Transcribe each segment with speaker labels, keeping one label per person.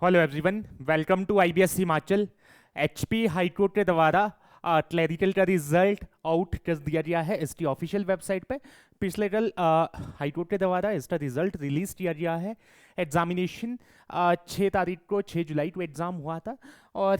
Speaker 1: Hello everyone, welcome to IBS Himachal. HP high court के द्वारा clerical का रिजल्ट आउट कर दिया गया है इसकी ऑफिशियल वेबसाइट पे। पिछले कल हाईकोर्ट के द्वारा इसका रिजल्ट रिलीज किया गया है। एग्जामिनेशन 6 तारीख को 6 जुलाई को एग्ज़ाम हुआ था और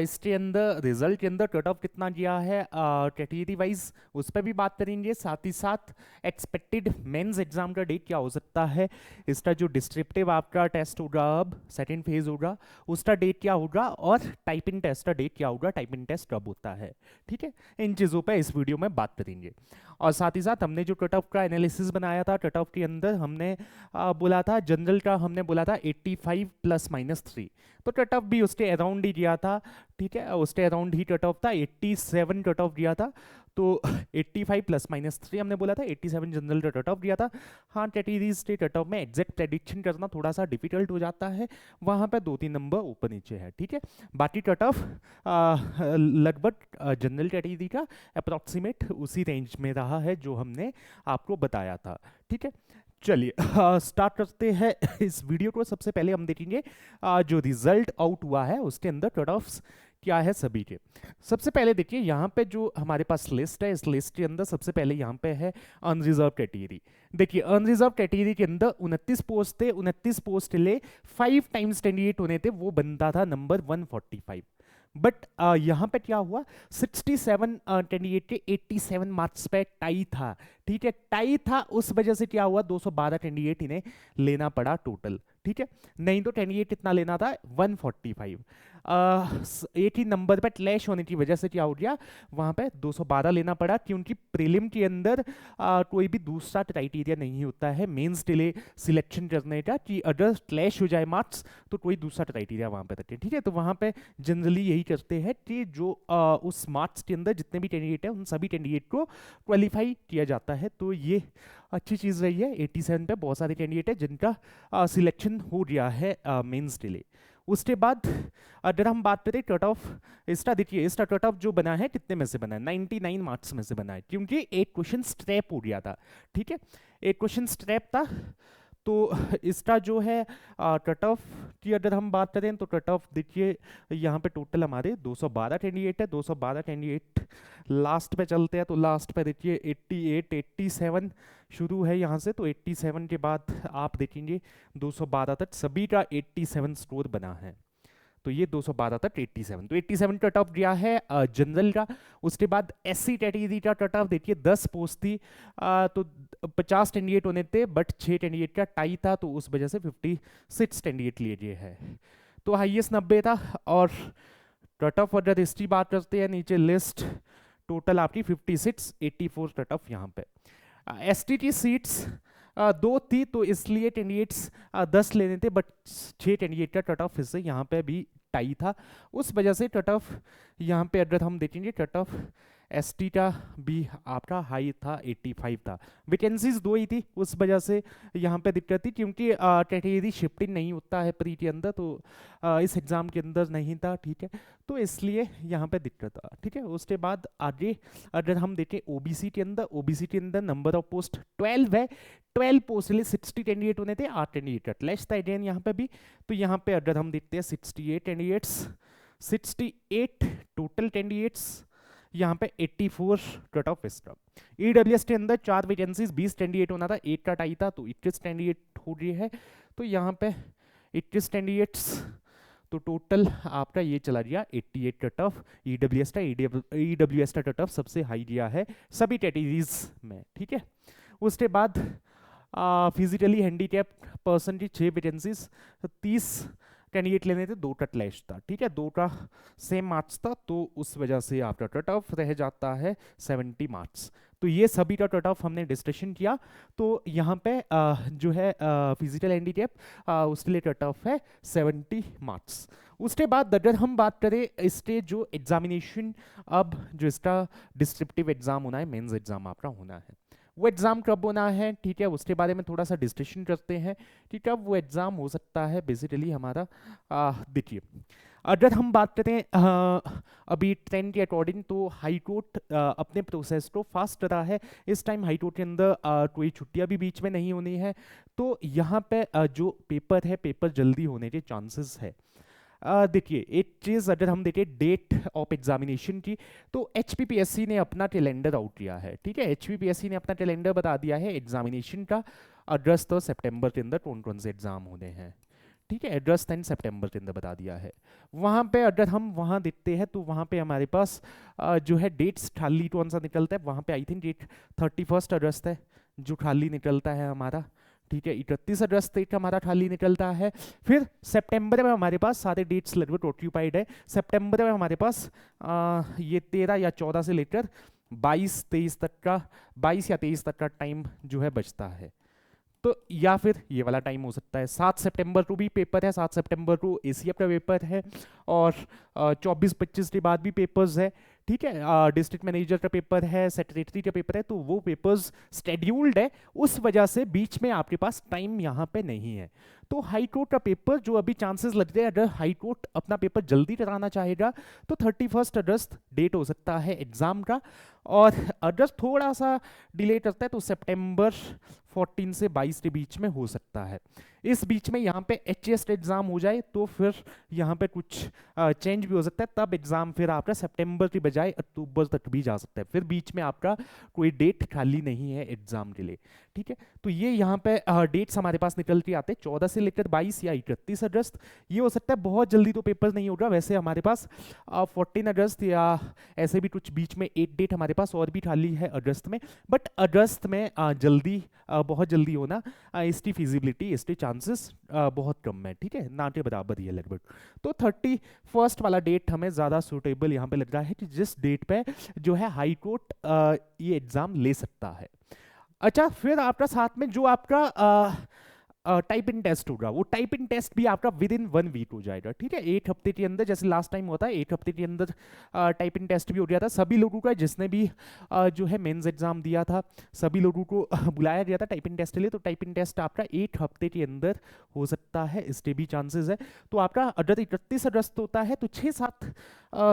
Speaker 1: इसके अंदर रिजल्ट के अंदर कट ऑफ कितना गया है कैटेगरी वाइज उस पर भी बात करेंगे। साथ ही साथ एक्सपेक्टेड मेंस एग्जाम का डेट क्या हो सकता है, इसका जो डिस्क्रिप्टिव आपका टेस्ट होगा अब सेकेंड फेज होगा उसका डेट क्या होगा, और टाइपिंग टेस्ट का डेट क्या होगा, टाइपिंग टेस्ट कब होता है। ठीक है, इन चीज़ों पे इस वीडियो में बात करेंगे। और साथ ही साथ हमने जो कट ऑफ का एनालिसिस बनाया था, कट ऑफ के अंदर हमने बोला था जनरल का, हमने बोला था 85 प्लस माइनस 3, तो कट ऑफ भी उसके अराउंड ही दिया था। ठीक है, उसके अराउंड ही कट ऑफ था, 87 कट ऑफ दिया था। तो 85 प्लस माइनस 3 हमने बोला था, 87 जनरल का कट ऑफ दिया था। हाँ, कैटेगरीज के कट ऑफ में एग्जैक्ट प्रेडिक्शन करना थोड़ा सा डिफिकल्ट हो जाता है, वहाँ पे 2-3 नंबर ऊपर नीचे है। ठीक है, बाकी कट ऑफ लगभग जनरल कैटेगरी का अप्रॉक्सीमेट उसी रेंज में रहा है जो हमने आपको बताया था। ठीक है, चलिए स्टार्ट करते हैं इस वीडियो को। सबसे पहले हम देखेंगे जो रिजल्ट आउट हुआ है उसके अंदर कट ऑफ्स क्या है सभी के। सबसे पहले देखिए यहाँ पे जो हमारे पास लिस्ट है, इस लिस्ट के अंदर सबसे पहले यहाँ पे है अनरिजर्व कैटेगरी। देखिए अनरिजर्व कैटेगरी के अंदर 29 पोस्ट थे, 29 पोस्ट ले 5 टाइम्स कैंडिडेट होने थे, वो बनता था नंबर 145। बट यहाँ पे क्या हुआ, 67 कैंडिडेट के 87 मार्क्स पे टाई था। ठीक है, टाई था, उस वजह से क्या हुआ 212 कैंडिडेट इन्हें लेना पड़ा टोटल। ठीक है, नहीं तो कैंडिडेट कितना लेना था 145। एक ही नंबर पे क्लैश होने की वजह से क्या हो गया, वहां पे 212 लेना पड़ा, क्योंकि प्रीलिम के अंदर कोई भी दूसरा क्राइटेरिया नहीं होता है मेंस के लिए सिलेक्शन करने का कि अगर क्लैश हो जाए मार्क्स तो कोई दूसरा क्राइटेरिया वहां पे रखे। ठीक है, तो वहां पे जनरली यही करते हैं कि जो उस मार्क्स के अंदर जितने भी कैंडिडेट हैं उन सभी कैंडिडेट को क्वालिफाई किया जाता है। तो ये अच्छी चीज़ रही है। 87 पे बहुत सारे कैंडिडेट है जिनका सिलेक्शन हो गया है मेंस के लिए। उसके बाद अगर हम बात करें कट ऑफ, इसका देखिए इसका कट ऑफ जो बना है कितने में से बना है, 99 मार्क्स में से बना है, क्योंकि एक क्वेश्चन स्ट्रैप हो गया था। ठीक है, एक क्वेश्चन स्ट्रैप था, तो इसका जो है कट ऑफ की अगर हम बात करें तो कट ऑफ देखिए यहाँ पे टोटल हमारे 212 कैंडिडेट है। 212 कैंडिडेट लास्ट पे चलते हैं, तो लास्ट पे देखिए 88 87 शुरू है यहाँ से, तो 87 के बाद आप देखेंगे 212 तक सभी का 87 स्कोर बना है। तो ये 212 तक 87, तो 87 कट ऑफ गया है जनरल का। उसके बाद एससी कैटेगरी का कट ऑफ देखिए 10 पोस्ट थी, तो 50 कैंडिडेट होने थे, बट 6 कैंडिडेट का टाई था, तो उस वजह से 56 कैंडिडेट लिए गए हैं। तो हाईएस्ट 90 था। और कट ऑफ अगर इसकी बात करते हैं, नीचे लिस्ट टोटल आपकी 56 84 कट ऑफ यहाँ पे। एसटी की सीट्स 2 थी, तो इसलिए कैंडिडेट्स 10 लेने थे, बट 6 कैंडिडेट का कट ऑफ फिर से यहाँ पे भी टाई था, उस वजह से कट ऑफ यहाँ पे अगर हम देखेंगे कट ऑफ एसटी का भी आपका हाई था, 85 था। वैकेंसीज 2 ही थी, उस वजह से यहाँ पे दिक्कत थी, क्योंकि कैटेगरी शिफ्टिंग नहीं होता है प्री के अंदर, तो इस एग्ज़ाम के अंदर नहीं था। ठीक है, तो इसलिए यहाँ पे दिक्कत था। ठीक है, उसके बाद आगे अगर हम देखें ओबीसी के अंदर, ओबीसी के अंदर नंबर ऑफ पोस्ट 12 है। 12 पोस्ट लिए 60 कैंडिडेट होने थे, 8 कैंडिडेट का क्लैश था अगेन यहाँ पे भी। तो यहाँ पे अगर हम देखते हैं 68 कैंडिडेट्स, 68 टोटल कैंडिडेट्स, यहाँ पे 84 कट ऑफ इसका। ईडब्ल्यूएस के अंदर 4 वैकेंसीज 20 कैंडिडेट होना था, 1 का टाई था, तो 21 कैंडिडेट हो रही है। तो यहाँ पे 21 कैंडिडेट्स, तो टोटल आपका ये चला गया 88 कट ऑफ। ईडब्ल्यूएस का कट ऑफ सबसे हाई गया है सभी कैटेगरीज में। ठीक है, उसके बाद फिजिकली हैंडीकैप्ड पर्सन की 6 वैकेंसीज, 30 कैंडिडेट लेने थे, 2 का क्लैश था। ठीक है, 2 का सेम मार्क्स था, तो उस वजह से आपका कट ऑफ रह जाता है 70 मार्क्स। तो ये सभी का कट ऑफ हमने डिस्कशन किया। तो यहाँ पे जो है फिजिकल हैंडीकैप उसके लिए कट ऑफ है 70 मार्क्स। उसके बाद अगर हम बात करें इसके जो एग्जामिनेशन, अब जो इसका डिस्क्रिप्टिव एग्जाम होना है, मेंस एग्जाम आपका होना है, वो एग्ज़ाम कब होना है, ठीक है, उसके बारे में थोड़ा सा डिस्कशन करते हैं कि कब वो एग्ज़ाम हो सकता है। बेसिकली हमारा देखिए अगर हम बात करें अभी ट्रेंड के अकॉर्डिंग, तो हाई कोर्ट अपने प्रोसेस को फास्ट रहा है। इस टाइम हाई कोर्ट के अंदर कोई छुट्टियां भी बीच में नहीं होनी है, तो यहाँ पे जो पेपर है, पेपर जल्दी होने के चांसेस है। देखिए एक चीज़ अगर हम देखें डेट ऑफ एग्जामिनेशन की, तो HPPSC ने अपना कैलेंडर आउट किया है। ठीक है, HPPSC ने अपना कैलेंडर बता दिया है एग्जामिनेशन का। अगस्त और सितंबर के अंदर कौन कौन से एग्जाम होने हैं। ठीक है, अगस्त एंड सितंबर के अंदर बता दिया है। वहाँ पे अगर हम वहाँ देखते हैं, तो वहाँ पे हमारे पास जो है डेट्स खाली कौन सा निकलता है, वहाँ पे आई थिंक डेट 31 अगस्त है जो खाली निकलता है हमारा। ठीक है, 31 अगस्त एक हमारा खाली निकलता है। फिर सितंबर में हमारे पास सारे डेट्स लगभग ऑक्यूपाइड है। सितंबर में हमारे पास ये 13 या 14 से लेकर 22-23 तक का, 22 या 23 तक का टाइम जो है बचता है। तो या फिर ये वाला टाइम हो सकता है। 7 सितंबर को भी पेपर है, 7 सितंबर को ACF का पेपर है, और 24-25 के बाद भी पेपर्स है। ठीक है, डिस्ट्रिक्ट मैनेजर का पेपर है, सेक्रेटरी का पेपर है, तो वो पेपर्स शेड्यूल्ड है, उस वजह से बीच में आपके पास टाइम यहाँ पे नहीं है। तो हाई कोर्ट का पेपर जो अभी चांसेस लगते हैं, अगर हाई कोर्ट अपना पेपर जल्दी कराना चाहेगा तो 31 अगस्त डेट हो सकता है एग्जाम का, और अगर थोड़ा सा डिले करता है तो सितंबर 14 से 22 के बीच में हो सकता है। इस बीच में यहाँ पे HCS एग्जाम हो जाए तो फिर यहाँ पे कुछ चेंज भी हो सकता है, तब एग्जाम फिर आपका सितंबर की बजाय अक्टूबर तक भी जा सकता है। फिर बीच में आपका कोई डेट खाली नहीं है एग्जाम के लिए। ठीक है, तो ये यहाँ पे डेट्स हमारे पास निकल के आते हैं 14 से लेकर 22 या 31 अगस्त। ये हो सकता है बहुत जल्दी तो पेपर नहीं होगा, वैसे हमारे पास 14 अगस्त या ऐसे भी कुछ बीच में एक डेट हमारे पास और भी खाली है अगस्त में, बट अगस्त में जल्दी बहुत जल्दी होना, इसकी फिजिबिलिटी, इसके चांसेस बहुत कम है। ठीक है, ना के बराबर ही है लगभग। तो 31 वाला डेट हमें ज़्यादा सूटेबल यहाँ पे लग रहा है कि जिस डेट पे जो है हाई कोर्ट ये एग्ज़ाम ले सकता है। अच्छा, फिर आपका साथ में जो आपका टाइप इन टेस्ट होगा, वो टाइप इन टेस्ट भी आपका विद इन 1 वीक हो जाएगा। ठीक है, 1 हफ्ते के अंदर, जैसे लास्ट टाइम होता है 1 हफ्ते के अंदर टाइप इन टेस्ट भी हो गया था सभी लोगों का, जिसने भी जो है मेंस एग्जाम दिया था, सभी लोगों को बुलाया गया था टाइप इन टेस्ट के लिए। तो टाइप इन टेस्ट आपका 1 हफ्ते के अंदर हो सकता है, इसके भी चांसेस है। तो आपका अगर 31 अगस्त होता है तो 6-7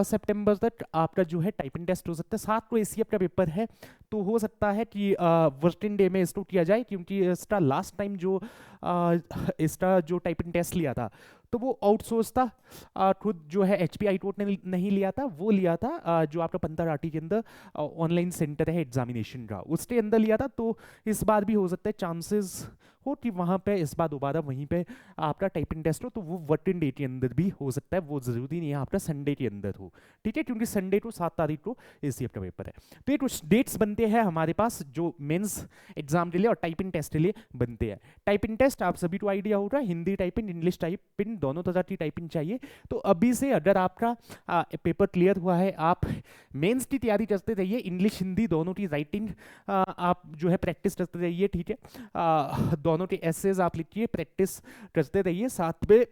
Speaker 1: सितंबर तक आपका जो है टाइप इन टेस्ट हो सकता है। 7 को ACF का पेपर है, तो हो सकता है कि वर्किंग डे में इसको किया जाए, क्योंकि इसका लास्ट टाइम जो इसका जो टाइप इन टेस्ट लिया था तो वो आउटसोर्स था, खुद जो है HPI कोर्ट ने नहीं लिया था, वो लिया था जो आपका पंतराटी के अंदर ऑनलाइन सेंटर है एग्जामिनेशन का, उसके अंदर लिया था। तो इस बार भी हो सकता है चांसेस हो कि वहाँ पे इस बार दोबारा वहीं पे आपका टाइप इन टेस्ट हो, तो वो वर्किंग डे के अंदर भी हो सकता है, वो ज़रूरी नहीं है आपका संडे के अंदर हो। ठीक है, क्योंकि संडे को 7 तारीख को ACF का पेपर है। तो ये कुछ डेट्स बनते हैं हमारे पास जो मेंस एग्जाम के लिए और टाइप इन टेस्ट के लिए बनते हैं। टाइप इन टेस्ट आप सभी को आइडिया होगा, Hindi type in, English type in, दोनों तरह की टाइप इन चाहिए। तो अभी से अगर आपका पेपर क्लियर हुआ है, आप मेंस की तैयारी करते रहिए, इंग्लिश हिंदी दोनों की राइटिंग आप जो है प्रैक्टिस करते रहिए। ठीक है, दोनों के एसेज आप लिखिए, प्रैक्टिस करते रहिए। साथ में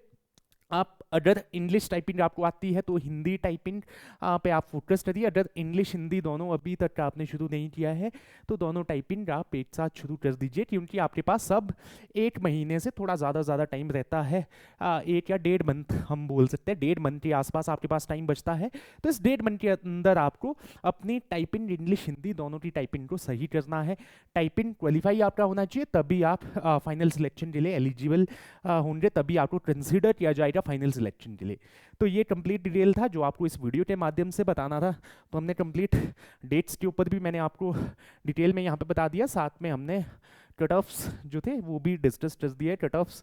Speaker 1: आप अगर इंग्लिश टाइपिंग आपको आती है तो हिंदी टाइपिंग पे आप फोकस करिए। अगर इंग्लिश हिंदी दोनों अभी तक आपने शुरू नहीं किया है तो दोनों टाइपिंग आप एक साथ शुरू कर दीजिए, क्योंकि आपके पास सब 1 महीने से थोड़ा ज़्यादा टाइम रहता है, 1 या 1.5 मंथ हम बोल सकते हैं, 1.5 मंथ के आसपास आपके पास टाइम बचता है। तो इस 1.5 मंथ के अंदर आपको अपनी टाइपिंग इंग्लिश हिंदी दोनों की टाइपिंग को सही करना है। टाइपिंग क्वालिफाई आपका होना चाहिए, तभी आप फाइनल सिलेक्शन के लिए एलिजिबल होंगे, तभी आपको कंसिडर किया जाएगा फाइनल सिलेक्शन के लिए। तो ये कंप्लीट डिटेल था जो आपको इस वीडियो के माध्यम से बताना था। तो हमने कंप्लीट डेट्स के ऊपर भी मैंने आपको डिटेल में यहाँ पे बता दिया, साथ में हमने कट ऑफ्स जो थे वो भी डिस्कस कर दिए। कट ऑफ्स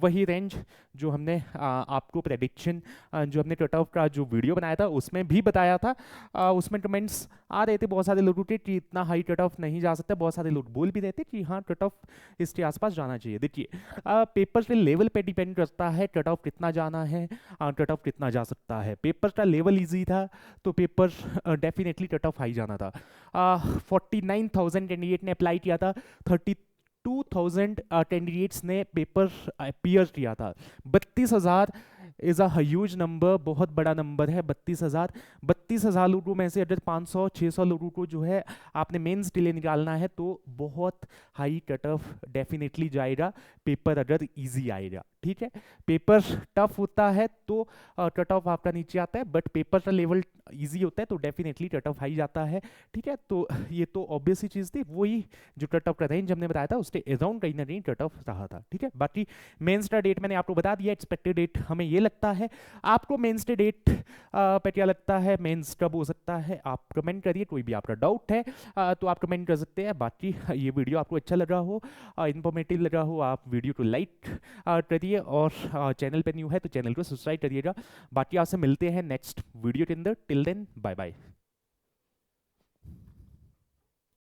Speaker 1: वही रेंज जो हमने आपको प्रेडिक्शन जो हमने कट ऑफ का जो वीडियो बनाया था उसमें भी बताया था। उसमें कमेंट्स आ रहे थे बहुत सारे लोगों के कि इतना हाई कट ऑफ नहीं जा सकता, बहुत सारे लोग बोल भी रहे थे कि हाँ कट ऑफ इसके आसपास जाना चाहिए। देखिए पेपर के लेवल पे डिपेंड करता है कट ऑफ कितना जाना है, कट ऑफ कितना जा सकता है। पेपर का लेवल ईजी था तो paper definitely cut off high जाना था। 49,000 कैंडिडेट ने अप्लाई किया था, 32,000 कैंडिडेट्स ने पेपर अपीयर किया था। 32,000 इज अ ह्यूज नंबर, बहुत बड़ा नंबर है 32,000 लोगों में से अगर 500-600 लोगों को जो है आपने मेंस के लिए निकालना है तो बहुत हाई कट ऑफ डेफिनेटली जाएगा, पेपर अगर इजी आएगा। ठीक है। पेपर टफ होता है तो कट ऑफ आपका नीचे आता है, बट पेपर का लेवल इजी होता है तो डेफिनेटली कट ऑफ हाई जाता है, ठीक है। तो ये तो ऑब्वियस ही चीज़ थी, वही जो कट ऑफ का रेंज हमने बताया था उसके अराउंड कहीं ना कहीं कट ऑफ रहा था, ठीक है। बाकी मेंस का डेट मैंने आपको बता दिया, एक्सपेक्टेड डेट हमें ये लगता है। आपको मेंस के डेट पे क्या लगता है, मेंस कब हो सकता है, आप कमेंट करिए। कोई भी आपका डाउट है तो आप कमेंट कर सकते हैं। बाकी ये वीडियो आपको अच्छा लगा हो, इन्फॉर्मेटिव लगा हो, आप वीडियो को लाइक करिए और चैनल पे न्यू है तो चैनल को सब्सक्राइब करिएगा। बाकी आपसे मिलते हैं नेक्स्ट वीडियो के अंदर। Till then bye bye.